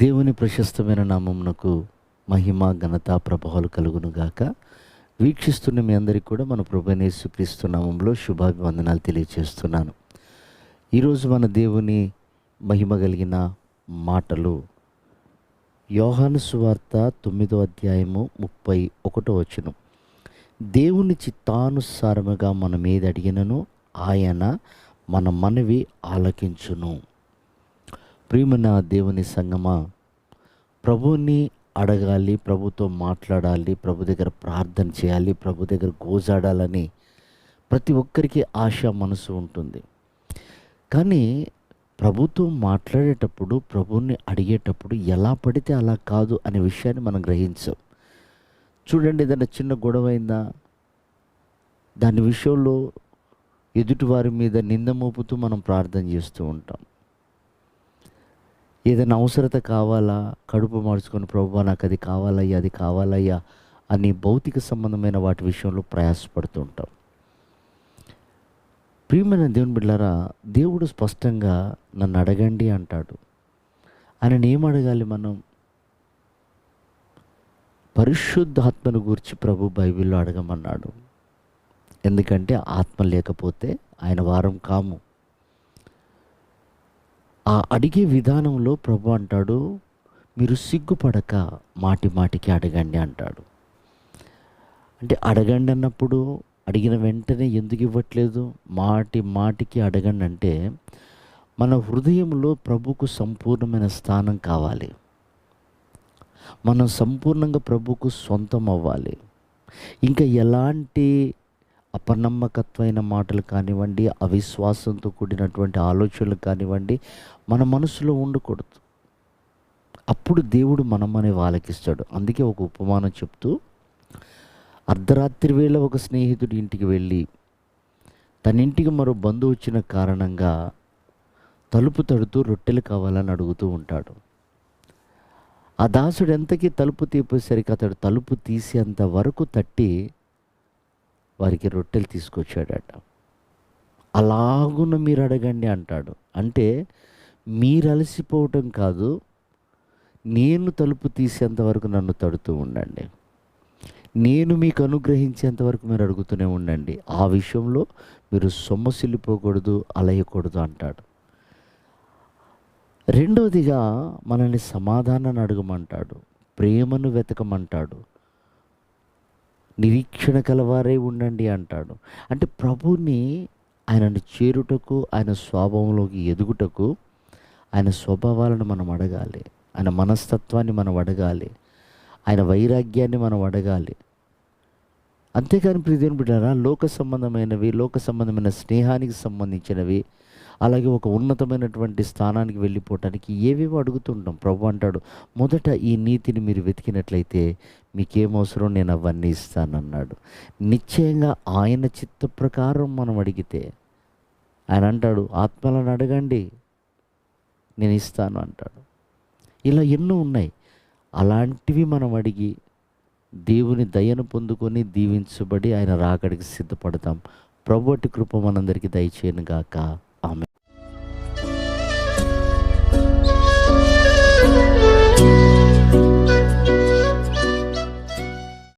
దేవుని ప్రశస్తమైన నామమునకు మహిమ ఘనత ప్రభావాలు కలుగునుగాక. వీక్షిస్తున్న మీ అందరికీ కూడా మన ప్రభువైన యేసుక్రీస్తు నామములో శుభాభివందనాలు తెలియజేస్తున్నాను. ఈరోజు మన దేవుని మహిమ కలిగిన మాటలు యోహాను సువార్త 9వ అధ్యాయము 31వ వచనం. దేవుని చిత్తానుసారముగా మనం ఏది అడిగినను ఆయన మన మనవి ఆలకించును. ప్రియమైన దేవుని సంగమా, ప్రభువుని అడగాలి, ప్రభుతో మాట్లాడాలి, ప్రభు దగ్గర ప్రార్థన చేయాలి, ప్రభు దగ్గర గోజాడాలని ప్రతి ఒక్కరికి ఆశ మనసు ఉంటుంది. కానీ ప్రభుతో మాట్లాడేటప్పుడు, ప్రభువుని అడిగేటప్పుడు ఎలా పడితే అలా కాదు అనే విషయాన్ని మనం గ్రహించాం. చూడండి, ఏదైనా చిన్న గొడవ అయిందా, దాని విషయంలో ఎదుటివారి మీద నింద మోపుతూ మనం ప్రార్థన చేస్తూ ఉంటాం. ఏదైనా అవసరత కావాలా, కడుపు మార్చుకొని ప్రభువా నాకు అది కావాలయ్యా, అది కావాలయ్యా అని భౌతిక సంబంధమైన వాటి విషయంలో ప్రయాసపడుతూ ఉంటాం. ప్రియమైన దేవుని బిడ్డలారా, దేవుడు స్పష్టంగా నన్ను అడగండి అంటాడు. ఆయనను ఏం అడగాలి మనం? పరిశుద్ధాత్మను గురించి ప్రభు బైబిల్లో అడగమన్నాడు. ఎందుకంటే ఆత్మ లేకపోతే ఆయన వారం కాము. ఆ అడిగే విధానంలో ప్రభు అంటాడు, మీరు సిగ్గుపడక మాటి మాటికి అడగండి అంటాడు. అంటే అడగండి అన్నప్పుడు అడిగిన వెంటనే ఎందుకు ఇవ్వట్లేదు? మాటి మాటికి అడగండి అంటే మన హృదయంలో ప్రభుకు సంపూర్ణమైన స్థానం కావాలి. మనం సంపూర్ణంగా ప్రభుకు సొంతం అవ్వాలి. ఇంకా ఎలాంటి అపనమ్మకత్వమైన మాటలు కానివ్వండి, అవిశ్వాసంతో కూడినటువంటి ఆలోచనలు కానివ్వండి మన మనసులో ఉండకూడదు. అప్పుడు దేవుడు మనమనే ఆలకిస్తాడు. అందుకే ఒక ఉపమానం చెప్తూ, అర్ధరాత్రి వేళ ఒక స్నేహితుడి ఇంటికి వెళ్ళి తన ఇంటికి మరో బంధువు వచ్చిన కారణంగా తలుపు తడుతూ రొట్టెలు కావాలని అడుగుతూ ఉంటాడు. ఆ దాసుడు ఎంతకీ తలుపు తీపేసరికి అతడు తలుపు తీసేంత వరకు తట్టి వారికి రొట్టెలు తీసుకొచ్చాడట. అలాగున మీరు అడగండి అంటాడు. అంటే మీరు అలసిపోవటం కాదు, నేను తలుపు తీసేంత వరకు నన్ను తడుతూ ఉండండి, నేను మీకు అనుగ్రహించేంత వరకు మీరు అడుగుతూనే ఉండండి. ఆ విషయంలో మీరు సొమ్మసిల్లిపోకూడదు, అలయకూడదు అంటాడు. రెండవదిగా మనల్ని సమాధానాన్ని అడగమంటాడు, ప్రేమను వెతకమంటాడు, నిరీక్షణ కలవారే ఉండండి అంటాడు. అంటే ప్రభుని ఆయనను చేరుటకు, ఆయన స్వభావంలోకి ఎదుగుటకు ఆయన స్వభావాలను మనం అడగాలి, ఆయన మనస్తత్వాన్ని మనం అడగాలి, ఆయన వైరాగ్యాన్ని మనం అడగాలి. అంతేకాని ప్రియదేవుని బిడ్డలారా, లోక సంబంధమైనవి, లోక సంబంధమైన స్నేహానికి సంబంధించినవి, అలాగే ఒక ఉన్నతమైనటువంటి స్థానానికి వెళ్ళిపోవటానికి ఏవేవో అడుగుతుంటాం. ప్రభు అంటాడు, మొదట ఈ నీతిని మీరు వెతికినట్లయితే మీకేమవసరం నేను అవన్నీ ఇస్తానన్నాడు. నిశ్చయంగా ఆయన చిత్త ప్రకారం మనం అడిగితే ఆయన అంటాడు, ఆత్మలను అడగండి నేను ఇస్తాను అంటాడు. ఇలా ఎన్నో ఉన్నాయి. అలాంటివి మనం అడిగి దేవుని దయను పొందుకొని దీవించబడి ఆయన రాకడికి సిద్ధపడతాం. ప్రభువటి కృప మనందరికీ దయచేయను గాక. ఆమెన్.